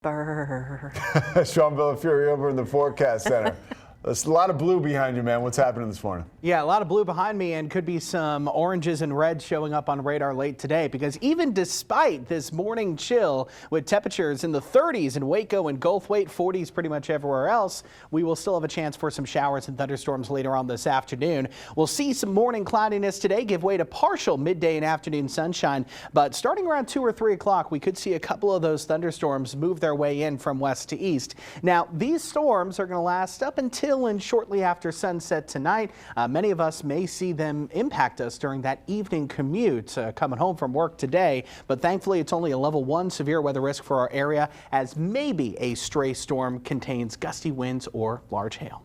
Brr. Sean Villafury over in the Forecast Center. There's a lot of blue behind you, man. What's happening this morning? Yeah, a lot of blue behind me, and could be some oranges and reds showing up on radar late today, because even despite this morning chill with temperatures in the 30s in Waco and Goldthwaite, 40s pretty much everywhere else, we will still have a chance for some showers and thunderstorms later on this afternoon. We'll see some morning cloudiness today give way to partial midday and afternoon sunshine, but starting around 2 or 3 o'clock, we could see a couple of those thunderstorms move their way in from west to east. Now, these storms are going to last up until and shortly after sunset tonight. Many of us may see them impact us during that evening commute coming home from work today, but thankfully it's only a level 1 severe weather risk for our area, as maybe a stray storm contains gusty winds or large hail.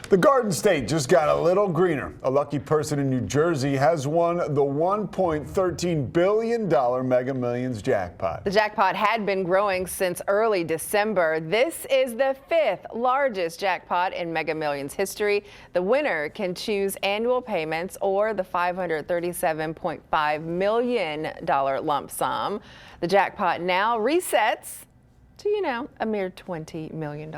The Garden State just got a little greener. A lucky person in New Jersey has won the $1.13 billion Mega Millions jackpot. The jackpot had been growing since early December. This is the 5th largest jackpot in Mega Millions history. The winner can choose annual payments or the $537.5 million lump sum. The jackpot now resets to, a mere $20 million.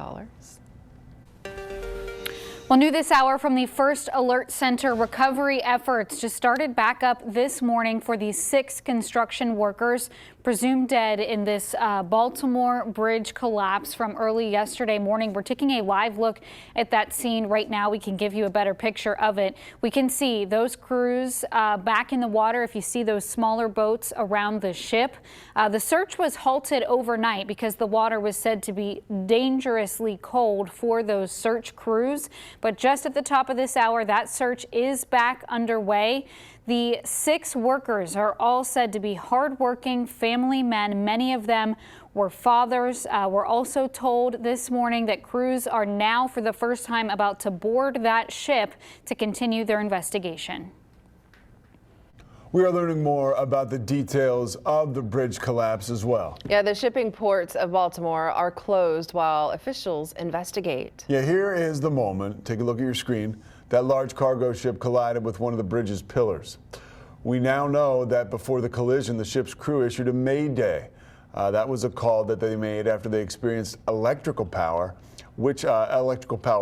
Well, new this hour from the First Alert Center, recovery efforts just started back up this morning for these 6 construction workers presumed dead in this Baltimore bridge collapse from early yesterday morning. We're taking a live look at that scene right now. We can give you a better picture of it. We can see those crews back in the water. If you see those smaller boats around the ship, the search was halted overnight because the water was said to be dangerously cold for those search crews. But just at the top of this hour, that search is back underway. The 6 workers are all said to be hardworking family men. Many of them were fathers. We're also told this morning that crews are now for the first time about to board that ship to continue their investigation. We are learning more about the details of the bridge collapse as well. Yeah, the shipping ports of Baltimore are closed while officials investigate. Yeah, here is the moment. Take a look at your screen. That large cargo ship collided with one of the bridge's pillars. We now know that before the collision, the ship's crew issued a mayday. That was a call that they made after they experienced electrical power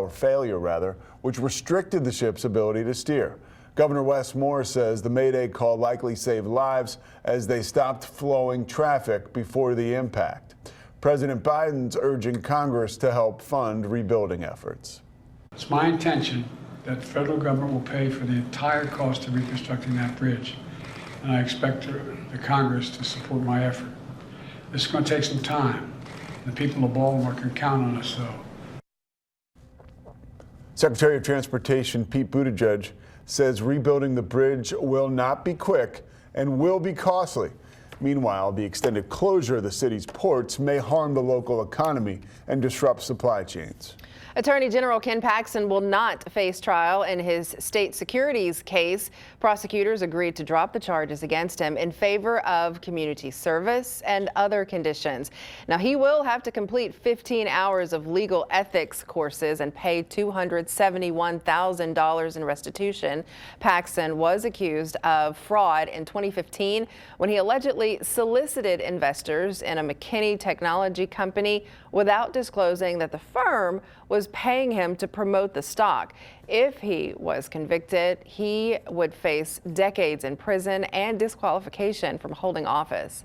failure, which restricted the ship's ability to steer. Governor Wes Moore says the mayday call likely saved lives as they stopped flowing traffic before the impact. President Biden's urging Congress to help fund rebuilding efforts. It's my intention that the federal government will pay for the entire cost of reconstructing that bridge, and I expect the Congress to support my effort. This is going to take some time. The people of Baltimore can count on us, though. Secretary of Transportation Pete Buttigieg says rebuilding the bridge will not be quick and will be costly. Meanwhile, the extended closure of the city's ports may harm the local economy and disrupt supply chains. Attorney General Ken Paxton will not face trial in his state securities case. Prosecutors agreed to drop the charges against him in favor of community service and other conditions. Now, he will have to complete 15 hours of legal ethics courses and pay $271,000 in restitution. Paxton was accused of fraud in 2015 when he allegedly solicited investors in a McKinney technology company without disclosing that the firm was paying him to promote the stock. If he was convicted, he would face decades in prison and disqualification from holding office.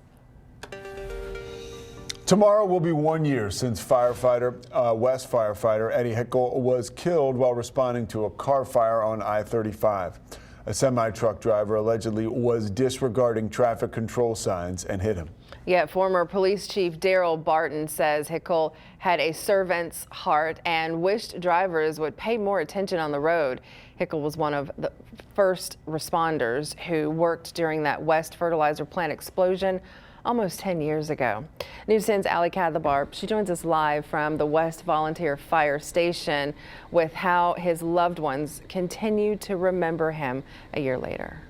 Tomorrow will be 1 year since West firefighter Eddie Hickel was killed while responding to a car fire on I-35. A semi-truck driver allegedly was disregarding traffic control signs and hit him. Yet former police chief Daryl Barton says Hickel had a servant's heart and wished drivers would pay more attention on the road. Hickel was one of the first responders who worked during that West fertilizer plant explosion almost 10 years ago. News 10's Ali Kadhabar, she joins us live from the West Volunteer Fire Station with how his loved ones continue to remember him a year later.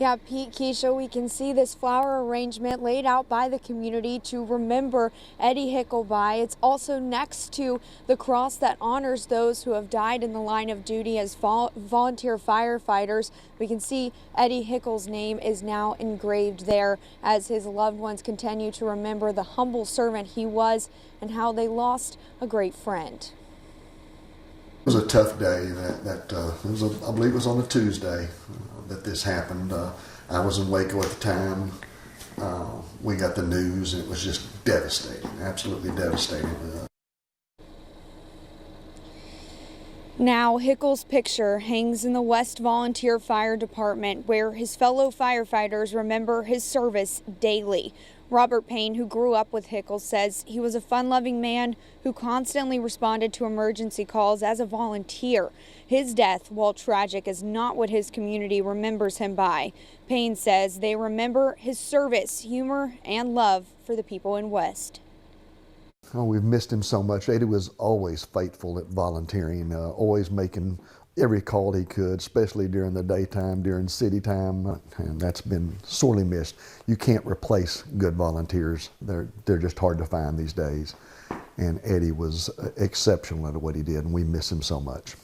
Yeah, Pete, Keisha, we can see this flower arrangement laid out by the community to remember Eddie Hickle by. It's also next to the cross that honors those who have died in the line of duty as volunteer firefighters. We can see Eddie Hickle's name is now engraved there as his loved ones continue to remember the humble servant he was and how they lost a great friend. It was a tough day. I believe it was on a Tuesday that this happened. I was in Waco at the time. We got the news, and it was just devastating, absolutely devastating. Now, Hickle's picture hangs in the West Volunteer Fire Department, where his fellow firefighters remember his service daily. Robert Payne, who grew up with Hickle, says he was a fun-loving man who constantly responded to emergency calls as a volunteer. His death, while tragic, is not what his community remembers him by. Payne says they remember his service, humor, and love for the people in West. Oh, we've missed him so much. Eddie was always faithful at volunteering, always making every call he could, especially during the daytime, during city time, and that's been sorely missed. You can't replace good volunteers. They're just hard to find these days. And Eddie was exceptional at what he did, and we miss him so much.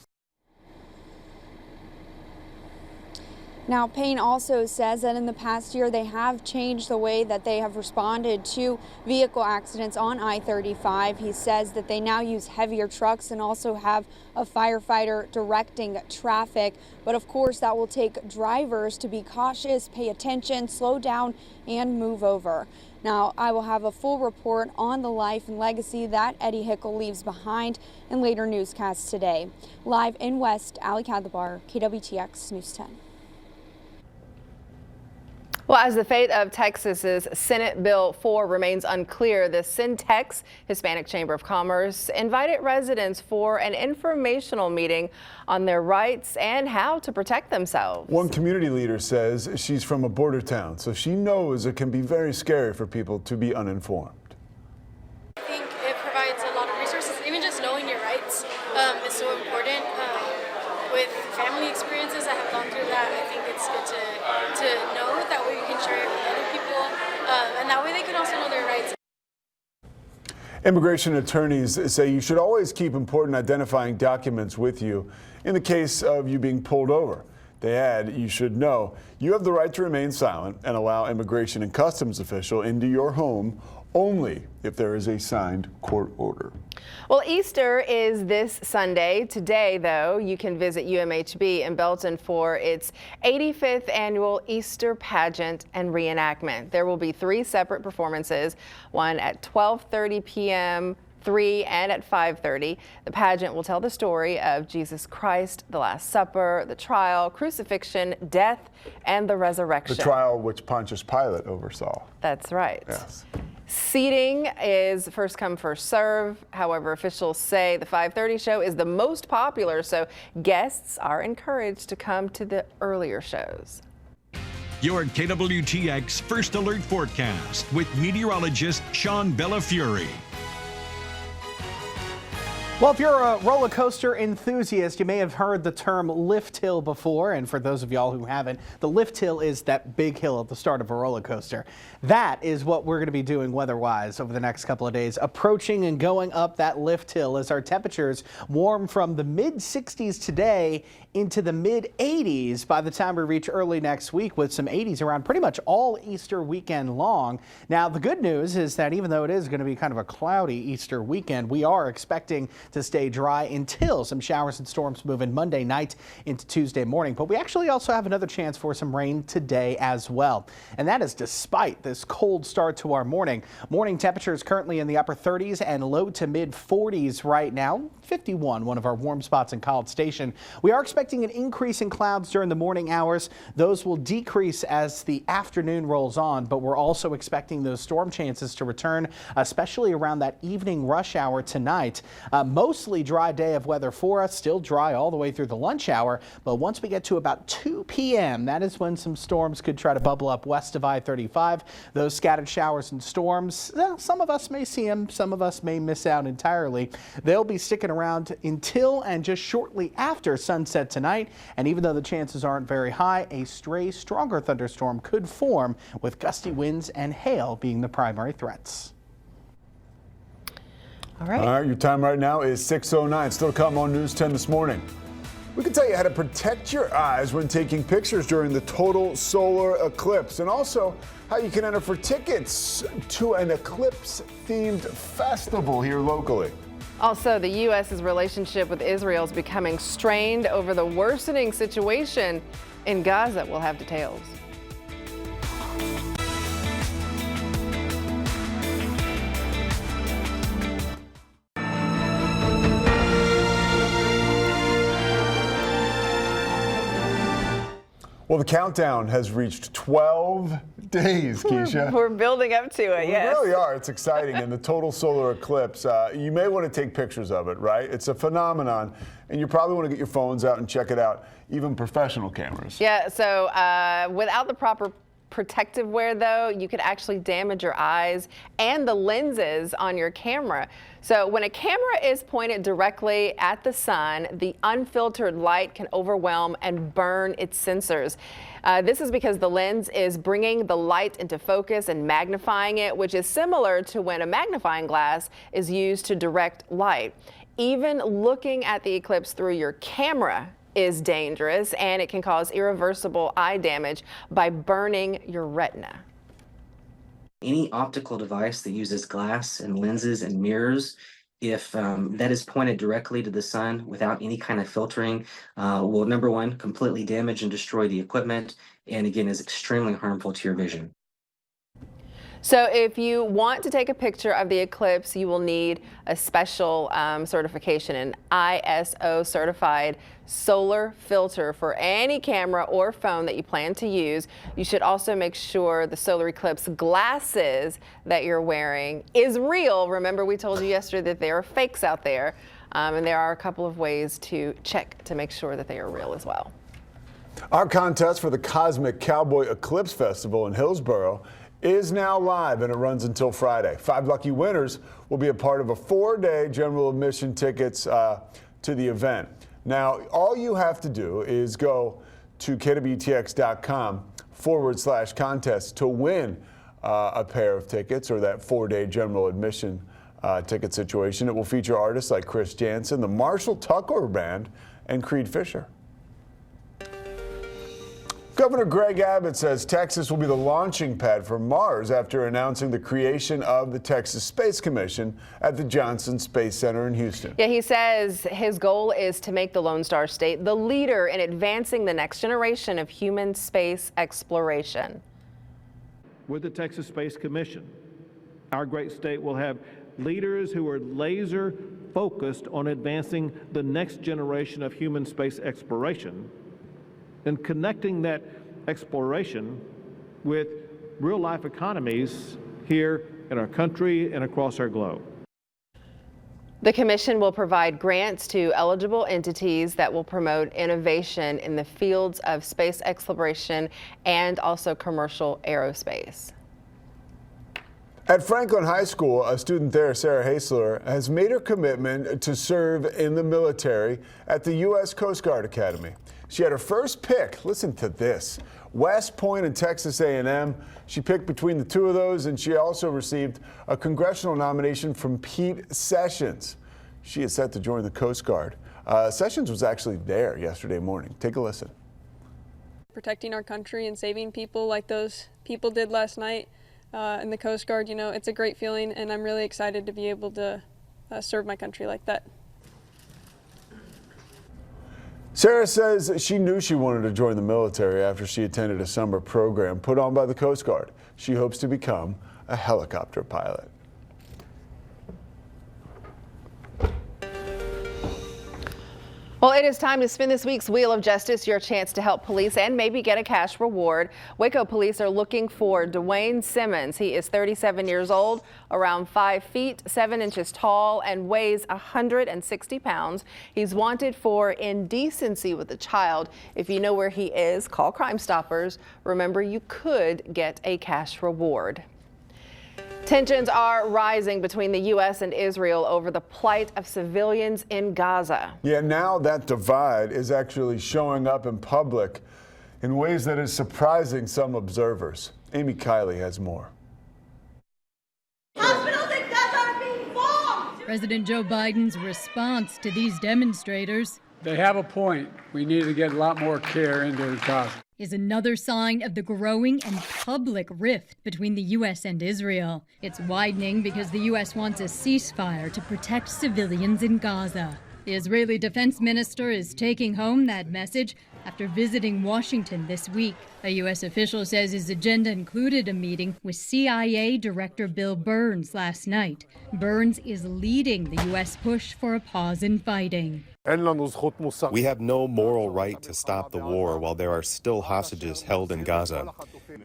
Now, Payne also says that in the past year they have changed the way that they have responded to vehicle accidents on I-35. He says that they now use heavier trucks and also have a firefighter directing traffic. But of course, that will take drivers to be cautious, pay attention, slow down, and move over. Now, I will have a full report on the life and legacy that Eddie Hickle leaves behind in later newscasts today. Live in West, Ali Kadlabar, KWTX News 10. Well, as the fate of Texas's Senate Bill 4 remains unclear, the Syntex Hispanic Chamber of Commerce invited residents for an informational meeting on their rights and how to protect themselves. One community leader says she's from a border town, so she knows it can be very scary for people to be uninformed. I think it provides a lot of resources. Even just knowing your rights is so important. With family experiences that have gone through that, I think it's good to know. That way you can share it with other people, and that way they can also know their rights. Immigration attorneys say you should always keep important identifying documents with you in the case of you being pulled over. They add you should know you have the right to remain silent and allow immigration and customs official into your home only if there is a signed court order. Well, Easter is this Sunday. Today, though, you can visit UMHB in Belton for its 85th annual Easter pageant and reenactment. There will be 3 separate performances, one at 12:30 p.m., 3 and at 5:30. The pageant will tell the story of Jesus Christ, the Last Supper, the trial, crucifixion, death, and the resurrection. The trial which Pontius Pilate oversaw. That's right. Yes. Seating is first come, first serve. However, officials say the 5:30 show is the most popular, so guests are encouraged to come to the earlier shows. Your KWTX First Alert Forecast with meteorologist Sean Bellafury. Well, if you're a roller coaster enthusiast, you may have heard the term lift hill before. And for those of y'all who haven't, the lift hill is that big hill at the start of a roller coaster. That is what we're going to be doing weather-wise over the next couple of days, approaching and going up that lift hill as our temperatures warm from the mid-60s today into the mid-80s by the time we reach early next week, with some 80s around pretty much all Easter weekend long. Now, the good news is that even though it is going to be kind of a cloudy Easter weekend, we are expecting to stay dry until some showers and storms move in Monday night into Tuesday morning. But we actually also have another chance for some rain today as well. And that is despite this cold start to our morning. Morning temperatures currently in the upper 30s and low to mid 40s right now. 51, one of our warm spots in College Station. We are expecting an increase in clouds during the morning hours. Those will decrease as the afternoon rolls on, but we're also expecting those storm chances to return, especially around that evening rush hour tonight. Mostly dry day of weather for us, still dry all the way through the lunch hour, but once we get to about 2 p.m., that is when some storms could try to bubble up west of I-35. Those scattered showers and storms, some of us may see them, some of us may miss out entirely. They'll be sticking around until and just shortly after sunset tonight. And even though the chances aren't very high, a stray stronger thunderstorm could form, with gusty winds and hail being the primary threats. All right. All right, your time right now is 6:09. Still to come on News 10 this morning. We can tell you how to protect your eyes when taking pictures during the total solar eclipse, and also how you can enter for tickets to an eclipse-themed festival here locally. Also, the U.S.'s relationship with Israel is becoming strained over the worsening situation in Gaza. We'll have details. Well, the countdown has reached 12 days, Keisha. We're building up to it, yes. We really are. It's exciting. And the total solar eclipse, you may want to take pictures of it, right? It's a phenomenon, and you probably want to get your phones out and check it out, even professional cameras. Yeah, so without the proper protective wear, though, you could actually damage your eyes and the lenses on your camera. So when a camera is pointed directly at the sun, the unfiltered light can overwhelm and burn its sensors. This is because the lens is bringing the light into focus and magnifying it, which is similar to when a magnifying glass is used to direct light. Even looking at the eclipse through your camera is dangerous, and it can cause irreversible eye damage by burning your retina. Any optical device that uses glass and lenses and mirrors, if that is pointed directly to the sun without any kind of filtering, will, number one, completely damage and destroy the equipment, and again, is extremely harmful to your vision. So if you want to take a picture of the eclipse, you will need a special certification, an ISO certified solar filter for any camera or phone that you plan to use. You should also make sure the solar eclipse glasses that you're wearing is real. Remember, we told you yesterday that there are fakes out there, and there are a couple of ways to check to make sure that they are real as well. Our contest for the Cosmic Cowboy Eclipse Festival in Hillsboro is now live, and it runs until Friday. 5 lucky winners will be a part of a 4-day general admission tickets to the event. Now, all you have to do is go to KWTX.com/contest to win a pair of tickets, or that 4-day general admission ticket situation. It will feature artists like Chris Jansen, the Marshall Tucker Band, and Creed Fisher. Governor Greg Abbott says Texas will be the launching pad for Mars after announcing the creation of the Texas Space Commission at the Johnson Space Center in Houston. Yeah, he says his goal is to make the Lone Star State the leader in advancing the next generation of human space exploration. With the Texas Space Commission, our great state will have leaders who are laser focused on advancing the next generation of human space exploration and connecting that exploration with real-life economies here in our country and across our globe. The commission will provide grants to eligible entities that will promote innovation in the fields of space exploration and also commercial aerospace. At Franklin High School, a student there, Sarah Hasler, has made her commitment to serve in the military at the U.S. Coast Guard Academy. She had her first pick. Listen to this. West Point and Texas A&M. She picked between the two of those, and she also received a congressional nomination from Pete Sessions. She is set to join the Coast Guard. Sessions was actually there yesterday morning. Take a listen. Protecting our country and saving people like those people did last night in the Coast Guard, you know, it's a great feeling, and I'm really excited to be able to serve my country like that. Sarah says she knew she wanted to join the military after she attended a summer program put on by the Coast Guard. She hopes to become a helicopter pilot. Well, it is time to spin this week's Wheel of Justice, your chance to help police and maybe get a cash reward. Waco police are looking for Dwayne Simmons. He is 37 years old, around 5 feet, 7 inches tall, and weighs 160 pounds. He's wanted for indecency with a child. If you know where he is, call Crime Stoppers. Remember, you could get a cash reward. Tensions are rising between the U.S. and Israel over the plight of civilians in Gaza. Yeah, now that divide is actually showing up in public in ways that is surprising some observers. Amy Kiley has more. Hospitals in Gaza are being bombed! President Joe Biden's response to these demonstrators. They have a point. We need to get a lot more care into Gaza. Is another sign of the growing and public rift between the U.S. and Israel. It's widening because the U.S. wants a ceasefire to protect civilians in Gaza. The Israeli defense minister is taking home that message after visiting Washington this week. A U.S. official says his agenda included a meeting with CIA Director Bill Burns last night. Burns is leading the U.S. push for a pause in fighting. We have no moral right to stop the war while there are still hostages held in Gaza.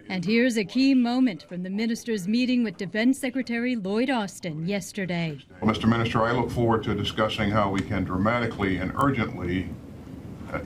And here's a key moment from the minister's meeting with Defense Secretary Lloyd Austin yesterday. Well, Mr. Minister, I look forward to discussing how we can dramatically and urgently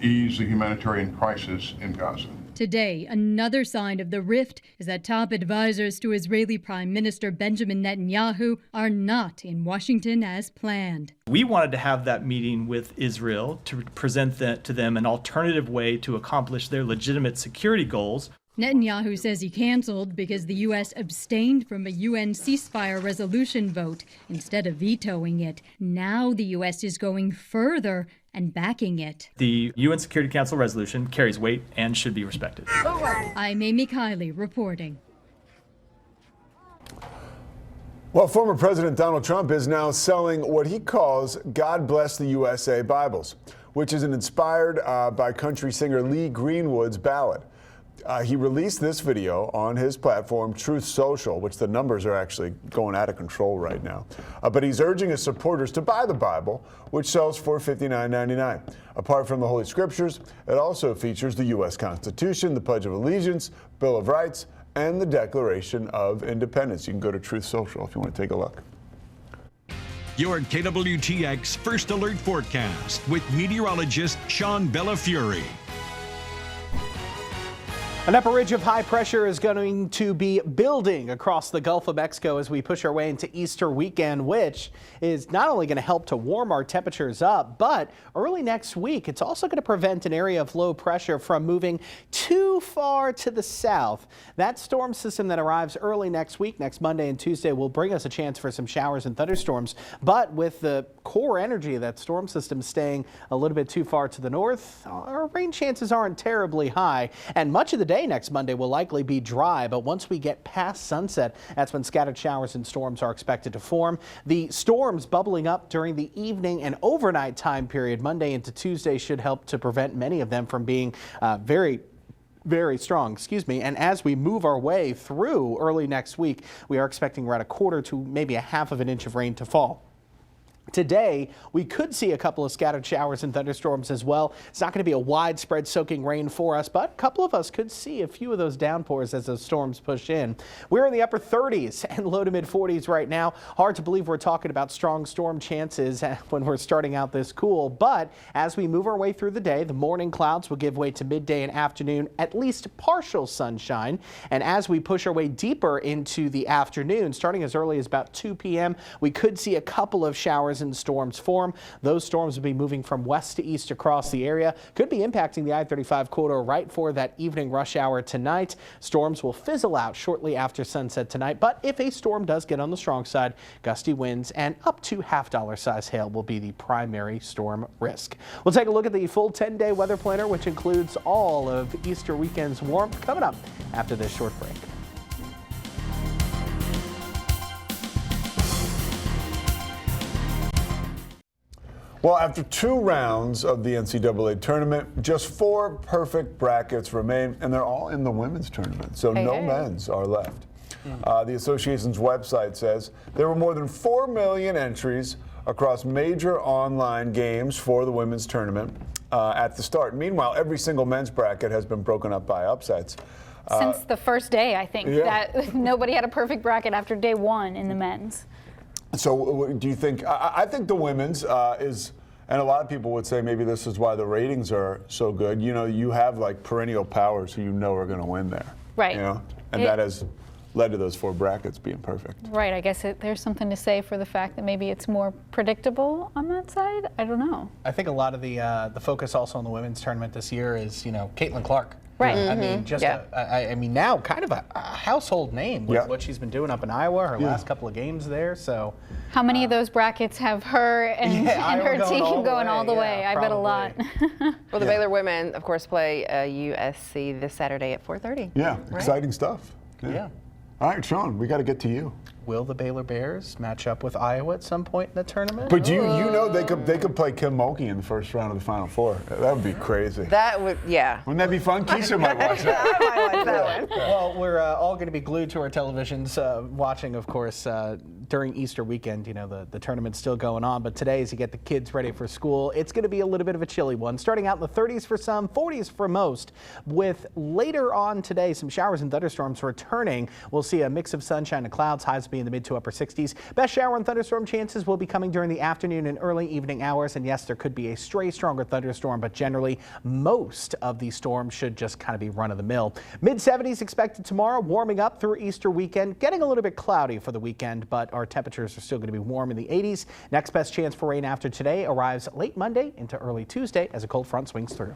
ease the humanitarian crisis in Gaza. Today, another sign of the rift is that top advisors to Israeli Prime Minister Benjamin Netanyahu are not in Washington as planned. We wanted to have that meeting with Israel to present to them an alternative way to accomplish their legitimate security goals. Netanyahu says he canceled because the U.S. abstained from a UN ceasefire resolution vote instead of vetoing it. Now the U.S. is going further and backing it. The UN Security Council resolution carries weight and should be respected. I'm Amy Kiley reporting. Well, former President Donald Trump is now selling what he calls God Bless the USA Bibles, which is inspired by country singer Lee Greenwood's ballad. He released this video on his platform, Truth Social, which the numbers are actually going out of control right now. But he's urging his supporters to buy the Bible, which sells for $59.99. Apart from the Holy Scriptures, it also features the U.S. Constitution, the Pledge of Allegiance, Bill of Rights, and the Declaration of Independence. You can go to Truth Social if you want to take a look. Your KWTX First Alert Forecast with meteorologist Sean Bellafury. An upper ridge of high pressure is going to be building across the Gulf of Mexico as we push our way into Easter weekend, which is not only going to help to warm our temperatures up, but early next week, it's also going to prevent an area of low pressure from moving too far to the south. That storm system that arrives early next week, next Monday and Tuesday, will bring us a chance for some showers and thunderstorms. But with the core energy of that storm system staying a little bit too far to the north, our rain chances aren't terribly high. And much of the day next Monday will likely be dry, but once we get past sunset, that's when scattered showers and storms are expected to form. The storms bubbling up during the evening and overnight time period, Monday into Tuesday, should help to prevent many of them from being very strong, And as we move our way through early next week, we are expecting around a quarter to maybe a half of an inch of rain to fall. Today, we could see a couple of scattered showers and thunderstorms as well. It's not going to be a widespread soaking rain for us, but a couple of us could see a few of those downpours as those storms push in. We're in the upper 30s and low to mid 40s right now. Hard to believe we're talking about strong storm chances when we're starting out this cool, but as we move our way through the day, the morning clouds will give way to midday and afternoon, at least partial sunshine. And as we push our way deeper into the afternoon, starting as early as about 2 p.m., we could see a couple of showers and storms form. Those storms will be moving from west to east across the area. Could be impacting the I-35 corridor right for that evening rush hour tonight. Storms will fizzle out shortly after sunset tonight, but if a storm does get on the strong side, gusty winds and up to $half size hail will be the primary storm risk. We'll take a look at the full 10-day weather planner, which includes all of Easter weekend's warmth, coming up after this short break. Well, after 2 rounds of the NCAA tournament, just 4 perfect brackets remain, and they're all in the women's tournament, so no men's are left. The association's website says there were more than 4 million entries across major online games for the women's tournament at the start. Meanwhile, every single men's bracket has been broken up by upsets. Since the first day, I think, that nobody had a perfect bracket after day 1 in the men's. So do you think, I think the women's is, and a lot of people would say maybe this is why the ratings are so good. You know, you have like perennial powers who you know are going to win there. Right. You know, and that has led to those 4 brackets being perfect. Right. I guess there's something to say for the fact that maybe it's more predictable on that side. I don't know. I think a lot of the focus also on the women's tournament this year is, Caitlin Clark. Right. I mean, just I mean, now kind of a household name with what she's been doing up in Iowa, her last couple of games there. So, how many of those brackets have her and her team going all the way? I bet a lot. Well, the Baylor women, of course, play USC this Saturday at 4:30. Yeah, exciting stuff. Yeah. All right, Sean, we got to get to you. Will the Baylor Bears match up with Iowa at some point in the tournament? But you know they could play Kim Mulkey in the first round of the Final Four. That would be crazy. That would, yeah. Wouldn't that be fun? Keisha might watch that. I might watch that one. Well, we're all going to be glued to our televisions, watching, of course, during Easter weekend. The tournament's still going on, but today, as you get the kids ready for school, it's going to be a little bit of a chilly one, starting out in the 30s for some, 40s for most, with later on today some showers and thunderstorms returning. We'll see a mix of sunshine and clouds, highs will be in the mid to upper 60s. Best shower and thunderstorm chances will be coming during the afternoon and early evening hours, and yes, there could be a stray stronger thunderstorm, but generally most of these storms should just kind of be run-of-the-mill. Mid-70s expected tomorrow, warming up through Easter weekend, getting a little bit cloudy for the weekend, but our temperatures are still going to be warm in the 80s. Next best chance for rain after today arrives late Monday into early Tuesday as a cold front swings through.